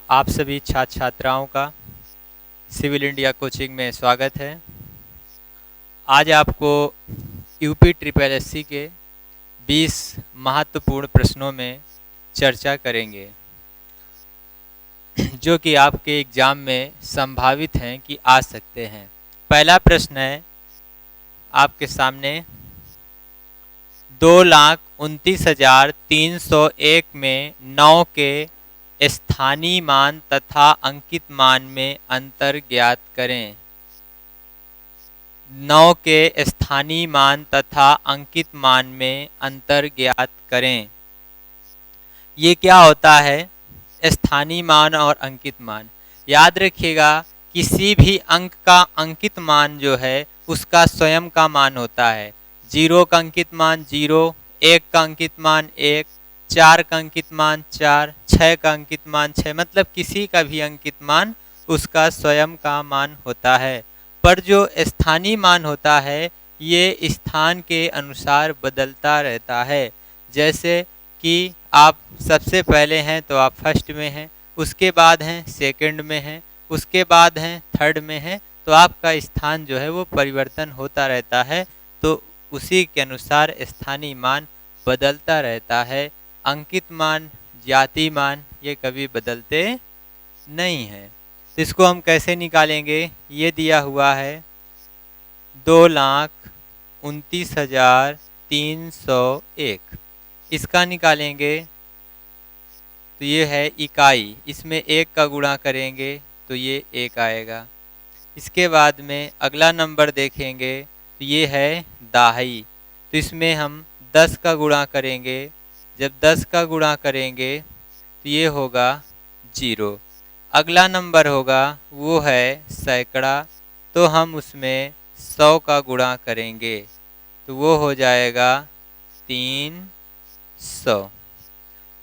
आप सभी छात्र छात्राओं का सिविल इंडिया कोचिंग में स्वागत है। आज आपको यूपी ट्रिपल एससी के 20 महत्वपूर्ण प्रश्नों में चर्चा करेंगे जो कि आपके एग्जाम में संभावित हैं कि आ सकते हैं। पहला प्रश्न है आपके सामने, 2,29,301 में 9 के स्थानीय मान तथा अंकित मान में अंतर ज्ञात करें। 9 के स्थानीय मान तथा अंकित मान में अंतर ज्ञात करें। ये क्या होता है? स्थानीय मान और अंकित मान। याद रखिएगा, किसी भी अंक का अंकित मान जो है उसका स्वयं का मान होता है। 0 का अंकित मान 0, 1 का अंकित मान 1, 4 का अंकित मान 4, 6 का अंकित मान 6, मतलब किसी का भी अंकित मान उसका स्वयं का मान होता है। पर जो स्थानीय मान होता है ये स्थान के अनुसार बदलता रहता है। जैसे कि आप सबसे पहले हैं तो आप फर्स्ट में हैं, उसके बाद हैं सेकंड में हैं, उसके बाद हैं थर्ड में हैं, तो आपका स्थान जो है वो परिवर्तन होता रहता है। तो उसी के अनुसार स्थानीय मान बदलता रहता है। अंकित मान, जाति मान ये कभी बदलते नहीं हैं। तो इसको हम कैसे निकालेंगे? ये दिया हुआ है 2,29,301, इसका निकालेंगे तो ये है इकाई, इसमें 1 का गुणा करेंगे तो ये 1 आएगा। इसके बाद में अगला नंबर देखेंगे तो ये है दहाई, तो इसमें हम 10 का गुणा करेंगे। जब 10 का गुणा करेंगे तो ये होगा 0। अगला नंबर होगा वो है सैकड़ा, तो हम उसमें 100 का गुणा करेंगे तो वो हो जाएगा 300।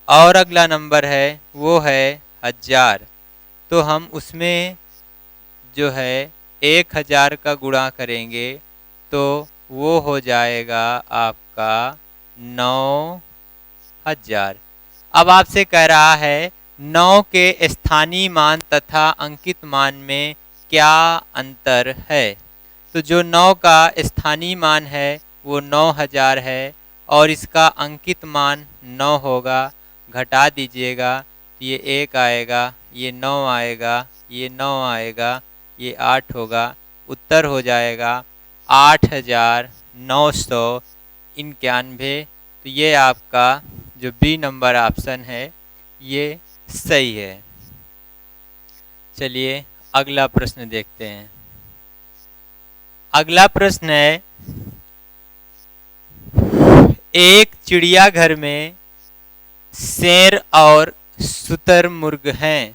और अगला नंबर है वो है 1000, तो हम उसमें जो है 1000 का गुणा करेंगे तो वो हो जाएगा आपका 9000। अब आपसे कह रहा है 9 के स्थानीय मान तथा अंकित मान में क्या अंतर है? तो जो 9 का स्थानीय मान है वो 9000 है और इसका अंकित मान 9 होगा। घटा दीजिएगा तो ये 1 आएगा, ये 9 आएगा, ये 9 आएगा, ये 8 होगा। उत्तर हो जाएगा 8,991। तो ये आपका जो बी नंबर ऑप्शन है ये सही है। चलिए अगला प्रश्न देखते हैं। अगला प्रश्न है, एक चिड़ियाघर में शेर और शुतुरमुर्ग हैं।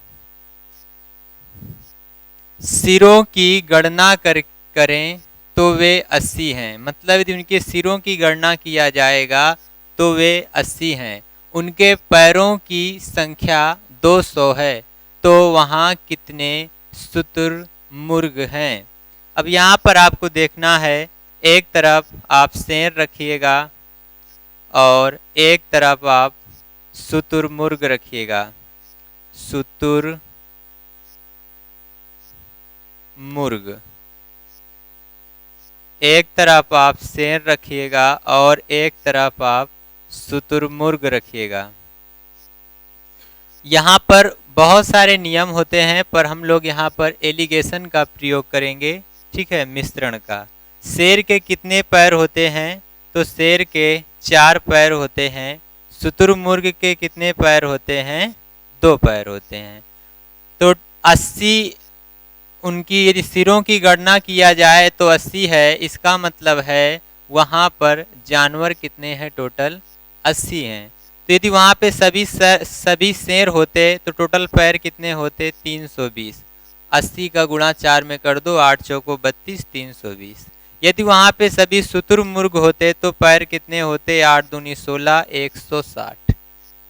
सिरों की गणना करें तो वे 80 हैं। मतलब यदि उनके सिरों की गणना किया जाएगा तो वे 80 हैं। उनके पैरों की संख्या 200 है, तो वहाँ कितने शुतुरमुर्ग हैं? अब यहाँ पर आपको देखना है, एक तरफ आप शेर रखिएगा और एक तरफ आप शुतुरमुर्ग रखिएगा। शुतुरमुर्ग, एक तरफ आप शेर रखिएगा और एक तरफ आप शुतुरमुर्ग रखिएगा। यहाँ पर बहुत सारे नियम होते हैं पर हम लोग यहाँ पर एलिगेशन का प्रयोग करेंगे, ठीक है, मिश्रण का। शेर के कितने पैर होते हैं? तो शेर के 4 पैर होते हैं। शुतुरमुर्ग के कितने पैर होते हैं? 2 पैर होते हैं। तो 80 उनकी यदि सिरों की गणना किया जाए तो 80 है। इसका मतलब है वहाँ पर जानवर कितने हैं? टोटल 80 हैं। तो यदि वहाँ पे सभी शेर होते तो टोटल पैर कितने होते? 320। 80 का गुणा 4 में कर दो, 8 चौको 32, 320। यदि वहाँ पे सभी शुतुरमुर्ग होते तो पैर कितने होते? 8 दूनी 16, 160,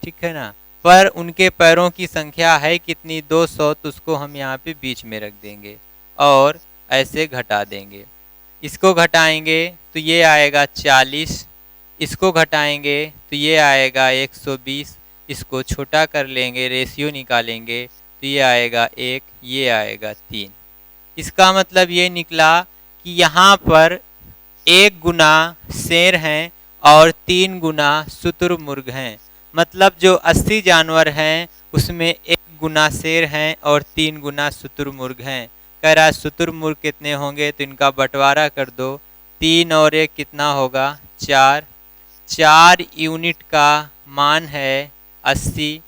ठीक है ना। पर उनके पैरों की संख्या है कितनी? 200, तो उसको हम यहाँ पे बीच में रख देंगे और ऐसे घटा देंगे। इसको घटाएंगे तो ये आएगा 40, इसको घटाएंगे तो ये आएगा 120। इसको छोटा कर लेंगे, रेशियो निकालेंगे तो ये आएगा 1, ये आएगा 3। इसका मतलब ये निकला कि यहाँ पर 1 गुना शेर हैं और 3 गुना शुतुरमुर्ग हैं। मतलब जो 80 जानवर हैं उसमें 1 गुना शेर हैं और 3 गुना शुतुरमुर्ग हैं। कह रहा है शुतुरमुर्ग कितने होंगे, तो इनका बंटवारा कर दो। 3 और 1 कितना होगा, 4। 4 यूनिट का मान है 80।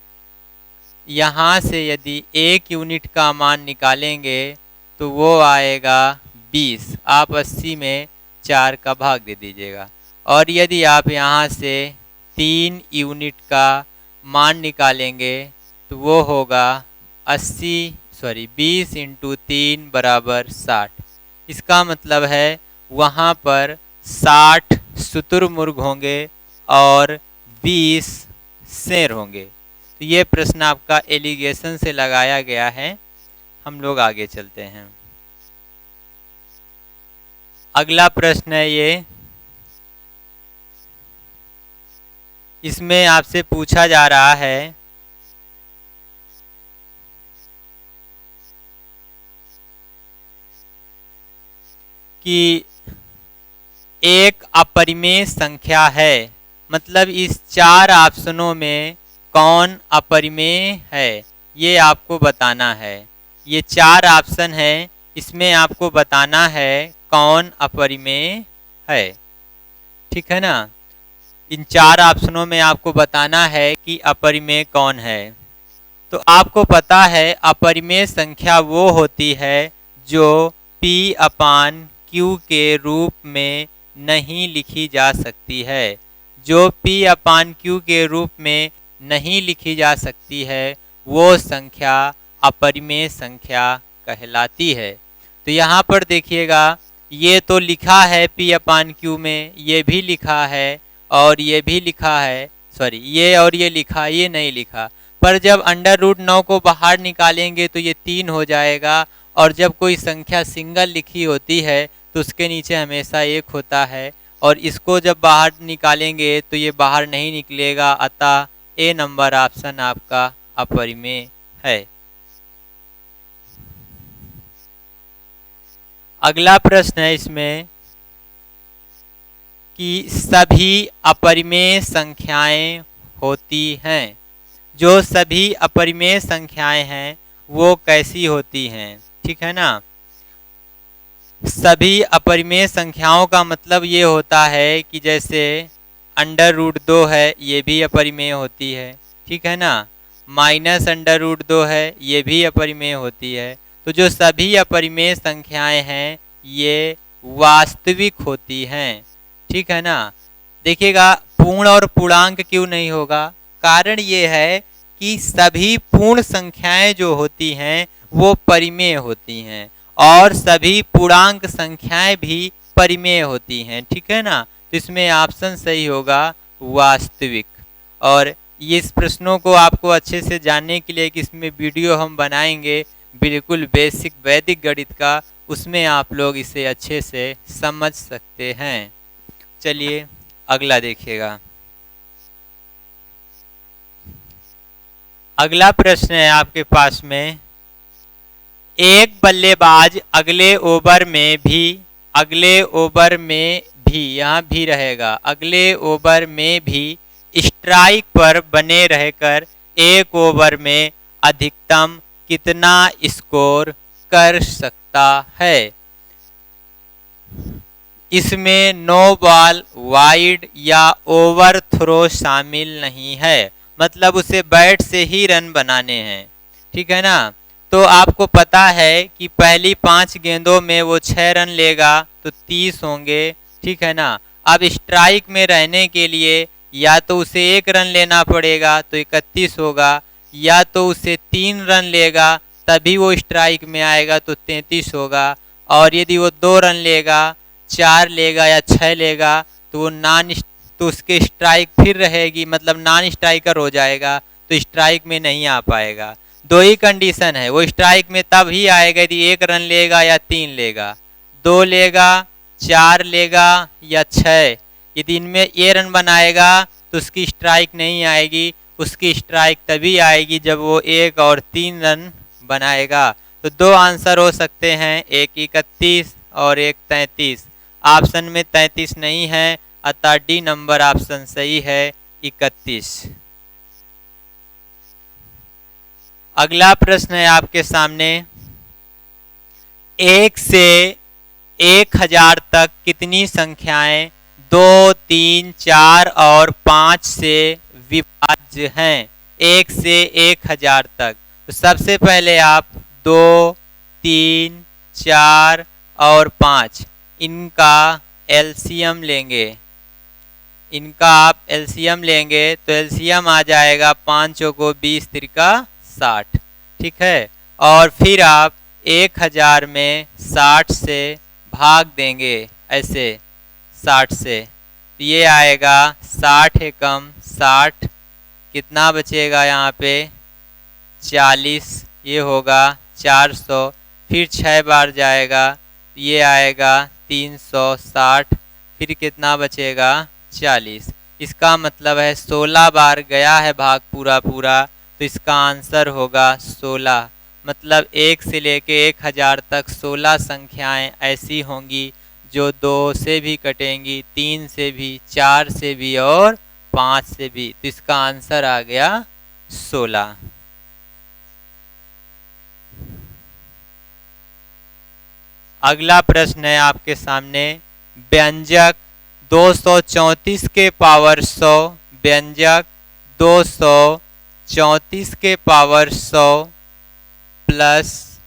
यहाँ से यदि 1 यूनिट का मान निकालेंगे तो वो आएगा 20। आप 80 में 4 का भाग दे दीजिएगा। और यदि आप यहाँ से 3 यूनिट का मान निकालेंगे तो वो होगा 20 इंटू 3 बराबर 60। इसका मतलब है वहाँ पर 60 शुतुरमुर्ग होंगे और 20 शेर होंगे। तो ये प्रश्न आपका एलिगेशन से लगाया गया है। हम लोग आगे चलते हैं। अगला प्रश्न है ये, इसमें आपसे पूछा जा रहा है कि एक अपरिमेय संख्या है, मतलब इस 4 ऑप्शनों में कौन अपरिमेय है ये आपको बताना है। ये 4 ऑप्शन है, इसमें आपको बताना है कौन अपरिमेय है। ठीक है ना। इन 4 ऑप्शनों में आपको बताना है कि अपरिमेय कौन है। तो आपको पता है अपरिमेय संख्या वो होती है जो P/Q के रूप में नहीं लिखी जा सकती है। जो P/Q के रूप में नहीं लिखी जा सकती है वो संख्या अपरिमेय संख्या कहलाती है। तो यहाँ पर देखिएगा, ये तो लिखा है P/Q में, ये भी लिखा है और ये भी लिखा है, सॉरी ये और ये लिखा, ये नहीं लिखा। पर जब √9 को बाहर निकालेंगे तो ये 3 हो जाएगा। और जब कोई संख्या सिंगल लिखी होती है तो उसके नीचे हमेशा 1 होता है, और इसको जब बाहर निकालेंगे तो ये बाहर नहीं निकलेगा। अतः ए नंबर ऑप्शन आपका अपरिमेय है। अगला प्रश्न है इसमें कि सभी अपरिमेय संख्याएं होती हैं। जो सभी अपरिमेय संख्याएं हैं वो कैसी होती हैं। ठीक है ना। सभी अपरिमेय संख्याओं का मतलब ये होता है कि जैसे √2 है, ये भी अपरिमेय होती है। ठीक है ना। -√2 है, ये भी अपरिमेय होती है। तो जो सभी अपरिमेय संख्याएं हैं ये वास्तविक होती हैं। ठीक है ना। देखिएगा पूर्ण और पूर्णांक क्यों नहीं होगा, कारण ये है कि सभी पूर्ण संख्याएं जो होती हैं वो परिमेय होती हैं और सभी पूर्णांक संख्याएं भी परिमेय होती हैं। ठीक है ना। तो इसमें ऑप्शन सही होगा वास्तविक। और ये इस प्रश्नों को आपको अच्छे से जानने के लिए कि इसमें वीडियो हम बनाएंगे बिल्कुल बेसिक वैदिक गणित का, उसमें आप लोग इसे अच्छे से समझ सकते हैं। चलिए अगला देखिएगा। अगला प्रश्न है आपके पास में, एक बल्लेबाज अगले ओवर में भी यहाँ भी रहेगा, अगले ओवर में भी स्ट्राइक पर बने रहकर एक ओवर में अधिकतम कितना स्कोर कर सकता है। इसमें नो बॉल, वाइड या ओवर थ्रो शामिल नहीं है, मतलब उसे बैट से ही रन बनाने हैं। ठीक है ना। तो आपको पता है कि पहली 5 गेंदों में वो 6 रन लेगा तो 30 होंगे। ठीक है ना। अब स्ट्राइक में रहने के लिए या तो उसे 1 रन लेना पड़ेगा तो 31 होगा, या तो उसे 3 रन लेगा तभी वो स्ट्राइक में आएगा तो 33 होगा, और यदि वो 2 रन लेगा, 4 लेगा या 6 लेगा तो वो तो उसके स्ट्राइक फिर रहेगी, मतलब नॉन स्ट्राइकर हो जाएगा, तो स्ट्राइक में नहीं आ पाएगा। 2 ही कंडीशन है, वो स्ट्राइक में तब ही आएगा यदि 1 रन लेगा या 3 लेगा, 2 लेगा, 4 लेगा या 6। यदि इनमें ये रन बनाएगा तो उसकी स्ट्राइक नहीं आएगी, उसकी स्ट्राइक तभी आएगी जब वो 1 और 3 रन बनाएगा। तो दो आंसर हो सकते हैं, एक 31 और एक 33। ऑप्शन में 33 नहीं है, अतः डी नंबर ऑप्शन सही है, 31। अगला प्रश्न है आपके सामने, 1 से 1000 तक कितनी संख्याएं 2, 3, 4 और 5 से विभाज्य हैं? 1 से 1000 तक। तो सबसे पहले आप 2, 3, 4 और 5 इनका एलसीएम लेंगे। इनका आप एलसीएम लेंगे तो एलसीएम आ जाएगा 5 को 20 त्रिका 60, ठीक है। और फिर आप 1000 में 60 से भाग देंगे, ऐसे 60 से, तो ये आएगा 60 एकम 60, कितना बचेगा यहाँ पे 40, ये होगा 400, फिर 6 बार जाएगा, ये आएगा 360, फिर कितना बचेगा 40। इसका मतलब है 16 बार गया है भाग पूरा पूरा, तो इसका आंसर होगा 16। मतलब 1 से लेके 1000 तक 16 संख्याएं ऐसी होंगी जो 2 से भी कटेंगी, 3 से भी, 4 से भी और 5 से भी। तो इसका आंसर आ गया 16। अगला प्रश्न है आपके सामने, व्यंजक 234 के पावर 100, व्यंजक 234 के पावर 100 प्लस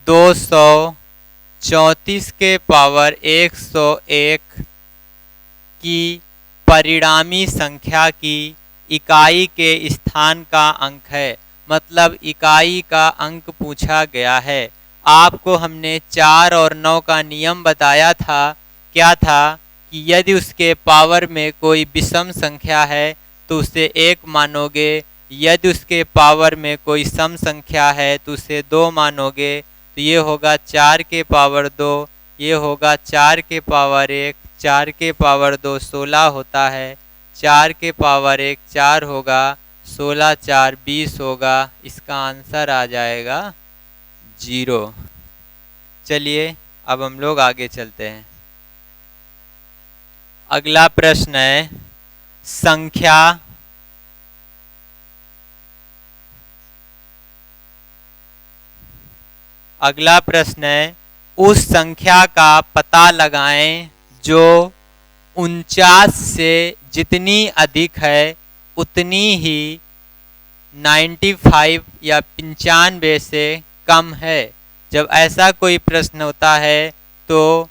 234 के पावर 101 की परिणामी संख्या की इकाई के स्थान का अंक है। मतलब इकाई का अंक पूछा गया है। आपको हमने 4 और 9 का नियम बताया था। क्या था कि यदि उसके पावर में कोई विषम संख्या है तो उसे 1 मानोगे, यदि उसके पावर में कोई सम संख्या है तो उसे 2 मानोगे। तो ये होगा 4 के पावर 2, ये होगा 4 के पावर 1, 4 के पावर 2 16 होता है, 4 के पावर 1 4 होगा, 16 4 20 होगा। इसका आंसर आ जाएगा 0। चलिए अब हम लोग आगे चलते हैं। अगला प्रश्न है, संख्या अगला प्रश्न है, उस संख्या का पता लगाएं जो 49 से जितनी अधिक है उतनी ही 95 या 95 से कम है। जब ऐसा कोई प्रश्न होता है तो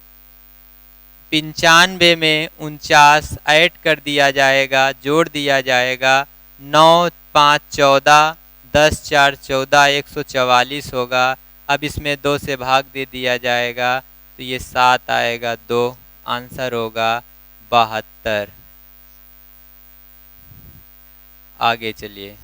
95 में 49 ऐड कर दिया जाएगा, जोड़ दिया जाएगा। 9 5 14, 10 4 14, 144 होगा। अब इसमें 2 से भाग दे दिया जाएगा तो ये 7 आएगा, 2 आंसर होगा 72। आगे चलिए।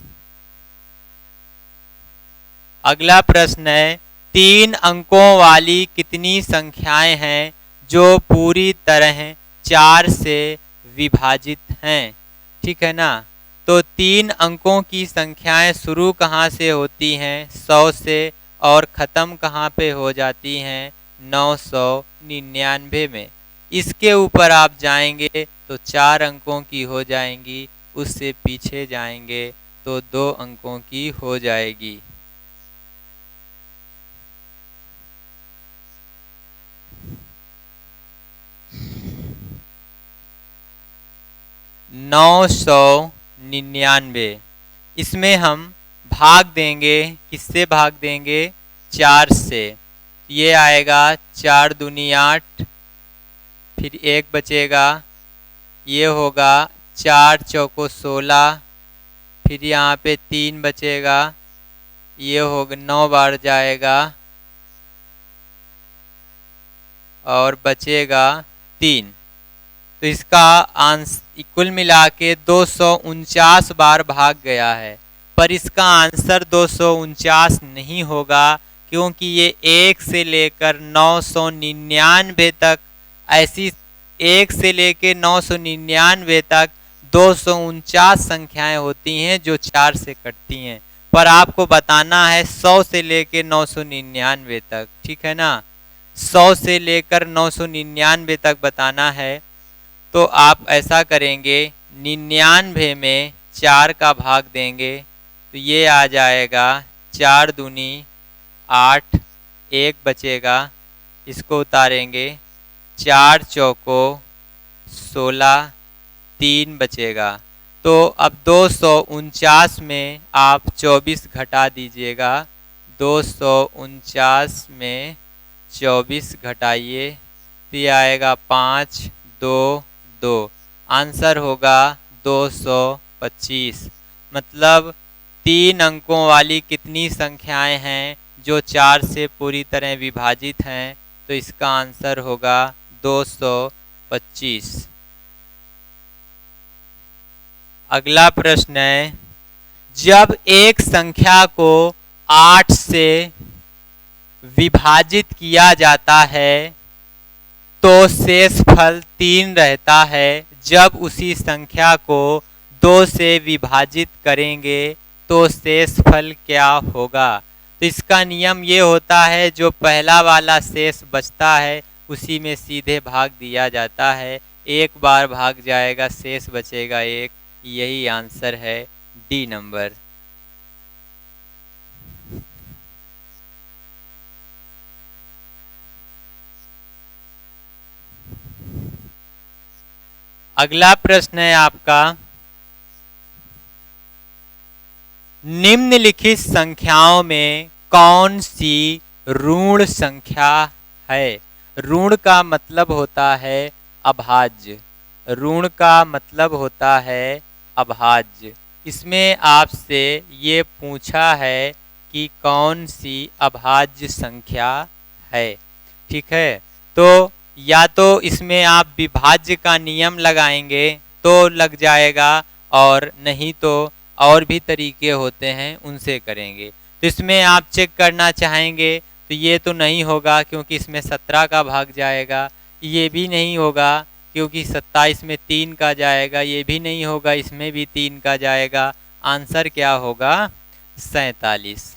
अगला प्रश्न है, 3 अंकों वाली कितनी संख्याएं हैं जो पूरी तरह 4 से विभाजित हैं? ठीक है ना। तो 3 अंकों की संख्याएं शुरू कहाँ से होती हैं? 100 से, और ख़त्म कहाँ पे हो जाती हैं? 999 में। इसके ऊपर आप जाएंगे तो 4 अंकों की हो जाएंगी, उससे पीछे जाएंगे तो 2 अंकों की हो जाएगी। नौ 999। इसमें हम भाग देंगे, किससे भाग देंगे? 4 से। ये आएगा 4 दूनी 8, फिर 1 बचेगा, ये होगा 4 चौको 16, फिर यहाँ पे 3 बचेगा, ये होगा 9 बार जाएगा और बचेगा 3। तो इसका आंसर कुल मिला के 249 बार भाग गया है, पर इसका आंसर 249 नहीं होगा, क्योंकि ये 1 से लेकर 999 तक, ऐसी 1 से लेकर 999 तक 249 संख्याएं होती हैं जो 4 से कटती हैं। पर आपको बताना है 100 से लेकर 999 तक, ठीक है ना। 100 से लेकर 999 तक बताना है। तो आप ऐसा करेंगे, 99 में 4 का भाग देंगे तो ये आ जाएगा 4 दूनी 8, 1 बचेगा, इसको उतारेंगे, 4 चौको 16, 3 बचेगा। तो अब 249 में आप 24 घटा दीजिएगा, 249 में 24 घटाइए तो ये आएगा 5, 2, 2, आंसर होगा 225। मतलब 3 अंकों वाली कितनी संख्याएं हैं जो 4 से पूरी तरह विभाजित हैं, तो इसका आंसर होगा 225। अगला प्रश्न है, जब एक संख्या को 8 से विभाजित किया जाता है तो शेषफल 3 रहता है। जब उसी संख्या को 2 से विभाजित करेंगे तो शेषफल क्या होगा। तो इसका नियम ये होता है, जो पहला वाला शेष बचता है उसी में सीधे भाग दिया जाता है। एक बार भाग जाएगा, शेष बचेगा 1। यही आंसर है डी नंबर। अगला प्रश्न है आपका, निम्नलिखित संख्याओं में कौन सी ऋण संख्या है। ऋण का मतलब होता है अभाज्य, ऋण का मतलब होता है अभाज्य। इसमें आपसे ये पूछा है कि कौन सी अभाज्य संख्या है, ठीक है। तो या तो इसमें आप विभाज्य का नियम लगाएंगे तो लग जाएगा, और नहीं तो और भी तरीके होते हैं उनसे करेंगे। तो इसमें आप चेक करना चाहेंगे तो ये तो नहीं होगा क्योंकि इसमें 17 का भाग जाएगा। ये भी नहीं होगा क्योंकि 27 में 3 का जाएगा। ये भी नहीं होगा, इसमें भी 3 का जाएगा। आंसर क्या होगा, 47।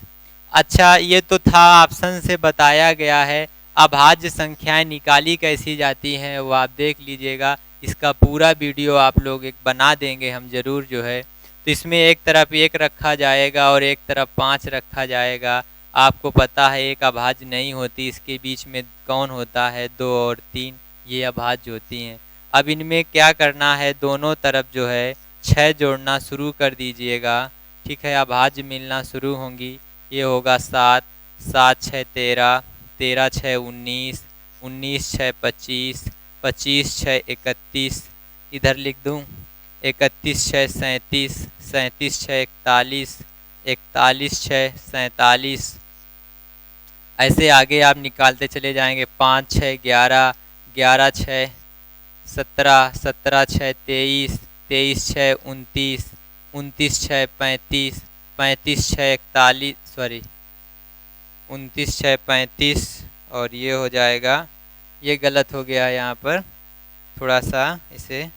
अच्छा, ये तो था ऑप्शन से बताया गया है। अभाज्य संख्याएं निकाली कैसी जाती हैं वो आप देख लीजिएगा। इसका पूरा वीडियो आप लोग एक बना देंगे हम जरूर जो है। तो इसमें एक तरफ 1 रखा जाएगा और एक तरफ 5 रखा जाएगा। आपको पता है एक अभाज्य नहीं होती, इसके बीच में कौन होता है, 2 और 3, ये अभाज्य होती हैं। अब इनमें क्या करना है, दोनों तरफ जो है 6 जोड़ना शुरू कर दीजिएगा, ठीक है। अभाज्य मिलना शुरू होंगी। ये होगा 7, 7 6 13, 13 6 19, 19 6 25, 25 6 31, इधर लिख दूँ 31 6 37, 37 6 41, 41 6 47। ऐसे आगे आप निकालते चले जाएंगे। 5 6 11, 11 6 17, 17 6 23, 23 6 29, 29 6 35, 35 6 41, सॉरी 29 6 35, और ये हो जाएगा, ये गलत हो गया यहाँ पर, थोड़ा सा इसे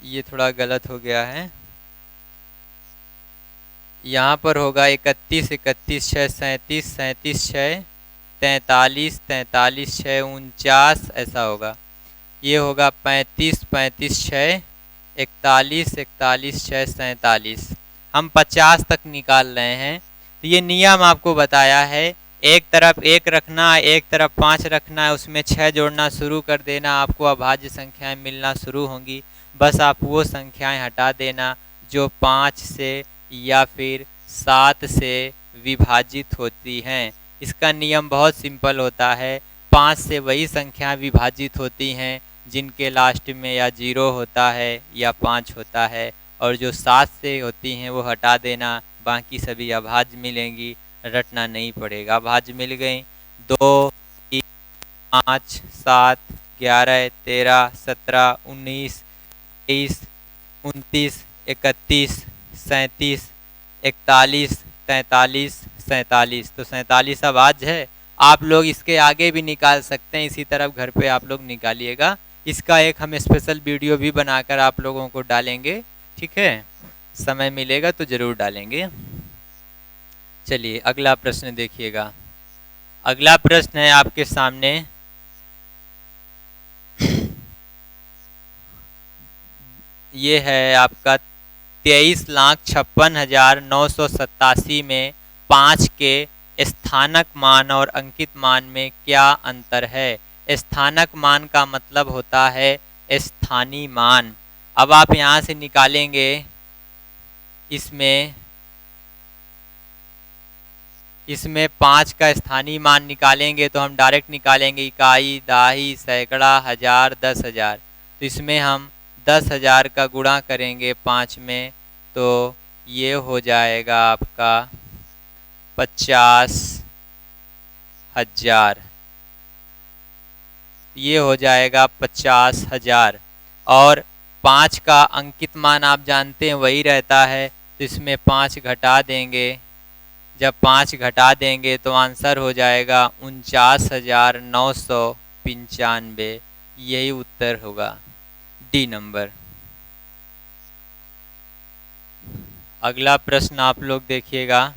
ये थोड़ा गलत हो गया है। यहाँ पर होगा 31, 31 6 37, 37 6 43, 43 6 49, ऐसा होगा। ये होगा 35, 35 6 41, 41 6 47। हम 50 तक निकाल रहे हैं। तो ये नियम आपको बताया है, एक तरफ 1 रखना, एक तरफ 5 रखना है, उसमें 6 जोड़ना शुरू कर देना, आपको अभाज्य संख्याएं मिलना शुरू होंगी। बस आप वो संख्याएं हटा देना जो 5 से या फिर 7 से विभाजित होती हैं। इसका नियम बहुत सिंपल होता है। 5 से वही संख्याएं विभाजित होती हैं जिनके लास्ट में या 0 होता है या 5 होता है, और जो 7 से होती हैं वो हटा देना, बाकी सभी अभाज्य मिलेंगी, रटना नहीं पड़ेगा। अभाज्य मिल गई 2, 3, 5, 7, 11, 13, 17, 19, 23, 29, 31, 37, 41, 43, 47। तो 47 अभाज्य है। आप लोग इसके आगे भी निकाल सकते हैं, इसी तरफ घर पे आप लोग निकालिएगा। इसका एक हम स्पेशल वीडियो भी बनाकर आप लोगों को डालेंगे, ठीक है, समय मिलेगा तो ज़रूर डालेंगे। चलिए अगला प्रश्न देखिएगा। अगला प्रश्न है आपके सामने, ये है आपका 23,56,987 में 5 के स्थानक मान और अंकित मान में क्या अंतर है? स्थानक मान का मतलब होता है स्थानीय मान। अब आप यहाँ से निकालेंगे, इसमें 5 का स्थानीय मान निकालेंगे तो हम डायरेक्ट निकालेंगे इकाई, दाही, सैकड़ा, हजार, 10,000। तो इसमें हम 10,000 का गुणा करेंगे 5 में, तो ये हो जाएगा आपका 50,000। ये हो जाएगा 50,000। और 5 का अंकित मान आप जानते हैं वही रहता है, तो इसमें 5 घटा देंगे। जब 5 घटा देंगे तो आंसर हो जाएगा 49,995। यही उत्तर होगा, डी नंबर। अगला प्रश्न आप लोग देखिएगा।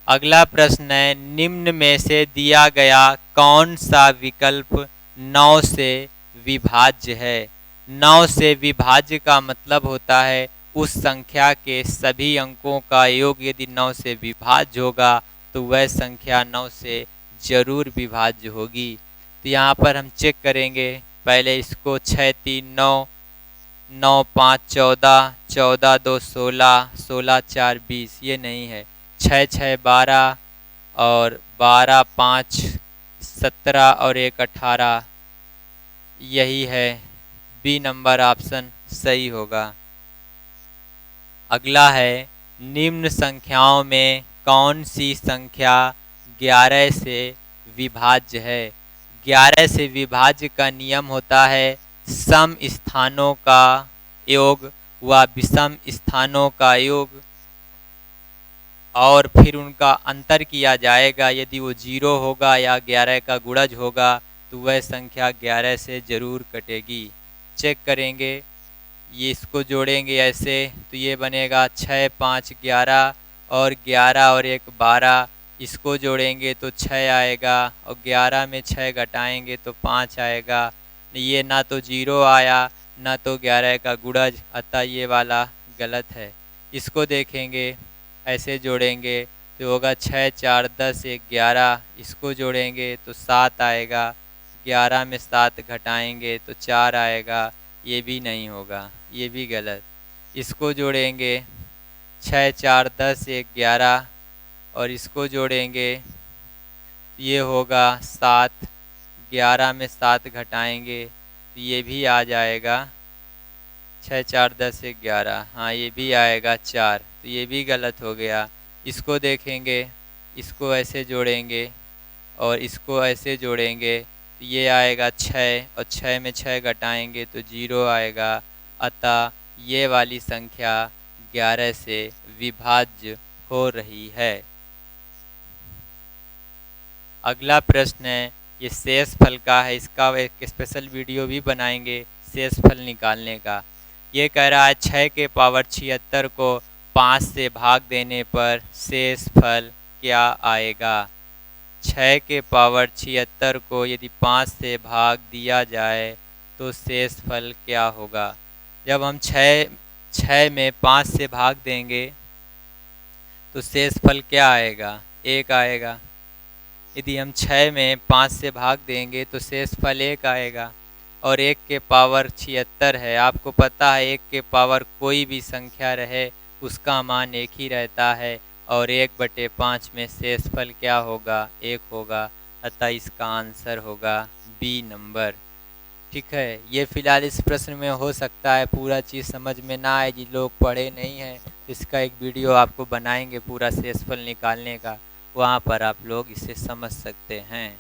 अगला प्रश्न है, निम्न में से दिया गया कौन सा विकल्प 9 से विभाज्य है? 9 से विभाज्य का मतलब होता है उस संख्या के सभी अंकों का योग यदि 9 से विभाज्य होगा तो वह संख्या 9 से जरूर विभाज्य होगी। तो यहाँ पर हम चेक करेंगे, पहले इसको 6 3 9, 9 5 14, 14 2 16, 16 4 20, ये नहीं है। 6 6 12 और 12 5 17 और 1 18, यही है, बी नंबर ऑप्शन सही होगा। अगला है, निम्न संख्याओं में कौन सी संख्या 11 से विभाज्य है? 11 से विभाज्य का नियम होता है सम स्थानों का योग व विषम स्थानों का योग, और फिर उनका अंतर किया जाएगा। यदि वो 0 होगा या 11 का गुणज होगा तो वह संख्या 11 से ज़रूर कटेगी। चेक करेंगे, ये इसको जोड़ेंगे ऐसे तो ये बनेगा 6 5 11 और 11 और 1 12, इसको जोड़ेंगे तो 6 आएगा और 11 में 6 घटाएंगे तो 5 आएगा। ये ना तो 0 आया ना तो 11 का गुणज, अतः ये वाला गलत है। इसको देखेंगे, ऐसे जोड़ेंगे तो होगा 6 4 10 1 11, इसको जोड़ेंगे तो 7 आएगा, 11 में 7 घटाएंगे तो 4 आएगा, ये भी नहीं होगा, ये भी गलत। इसको जोड़ेंगे 6 4 10 1 11 और इसको जोड़ेंगे ये होगा 7, 11 में 7 घटाएंगे तो ये भी आ जाएगा 6 4 10 1 11, हाँ ये भी आएगा 4, तो ये भी गलत हो गया। इसको देखेंगे, इसको ऐसे जोड़ेंगे और इसको ऐसे जोड़ेंगे तो ये आएगा 6 और 6 में 6 घटाएंगे तो 0 आएगा, अतः ये वाली संख्या 11 से विभाज्य हो रही है। अगला प्रश्न है, ये शेषफल का है, इसका एक स्पेशल वीडियो भी बनाएंगे शेषफल निकालने का। ये कह रहा है 6 के पावर 76 को 5 से भाग देने पर शेषफल क्या आएगा? 6 के पावर 76 को यदि 5 से भाग दिया जाए तो शेषफल क्या होगा? जब हम 6 में 5 से भाग देंगे तो शेषफल क्या आएगा? 1 आएगा। यदि हम 6 में 5 से भाग देंगे तो शेषफल 1 आएगा। और 1 के पावर 76 है, आपको पता है 1 के पावर कोई भी संख्या रहे उसका मान 1 ही रहता है, और 1/5 में शेषफल क्या होगा? 1 होगा, अतः इसका आंसर होगा बी नंबर। ठीक है, ये फिलहाल इस प्रश्न में हो सकता है पूरा चीज़ समझ में ना आए, जिन लोग पढ़े नहीं हैं इसका एक वीडियो आपको बनाएंगे पूरा शेषफल निकालने का, वहाँ पर आप लोग इसे समझ सकते हैं।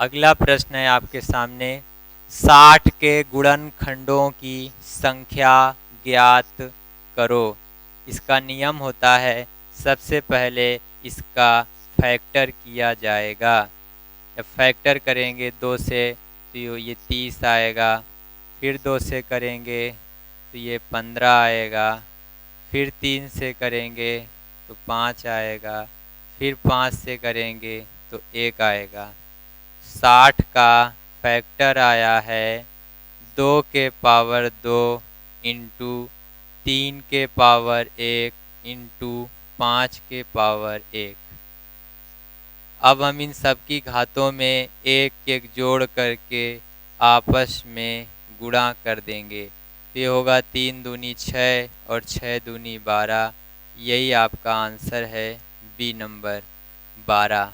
अगला प्रश्न है आपके सामने, 60 के गुणनखंडों की संख्या ज्ञात करो। इसका नियम होता है सबसे पहले इसका फैक्टर किया जाएगा। जब फैक्टर करेंगे 2 से तो ये 30 आएगा, फिर 2 से करेंगे तो ये 15 आएगा, फिर 3 से करेंगे तो 5 आएगा, फिर 5 से करेंगे तो 1 आएगा। 60 का फैक्टर आया है 2 के पावर 2 इंटू 3 के पावर 1 इंटू 5 के पावर 1। अब हम इन सब की घातों में एक एक जोड़ करके आपस में गुणा कर देंगे। ये होगा 3 दूनी 6 और 6 दूनी 12। यही आपका आंसर है, बी नंबर 12।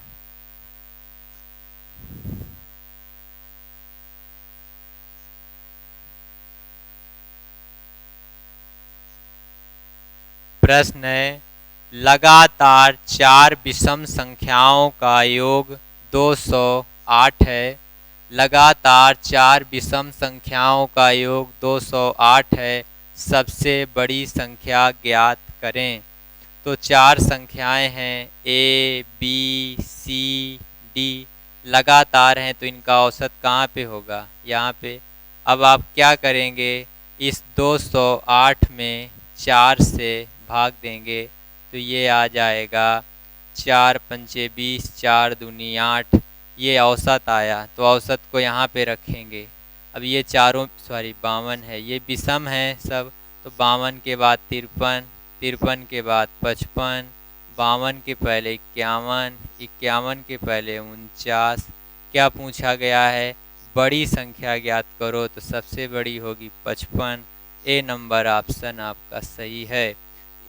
प्रश्न है, लगातार 4 विषम संख्याओं का योग 208 है। लगातार 4 विषम संख्याओं का योग 208 है। सबसे बड़ी संख्या ज्ञात करें। तो 4 संख्याएं हैं ए, बी, सी, डी, लगातार हैं तो इनका औसत कहाँ पे होगा? यहाँ पे। अब आप क्या करेंगे, इस 208 में 4 से भाग देंगे तो ये आ जाएगा 4 पंचे 20, 4 दूनी 8। ये औसत आया तो औसत को यहाँ पे रखेंगे। अब ये चारों 52 है, ये विषम है सब, तो 52 के बाद 53, 53 के बाद 55, 52 के पहले 51, 51 के पहले 49। क्या पूछा गया है? बड़ी संख्या ज्ञात करो, तो सबसे बड़ी होगी 55। ए नंबर ऑप्शन आपका सही है।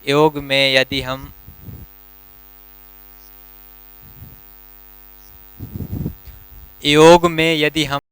योग में यदि हम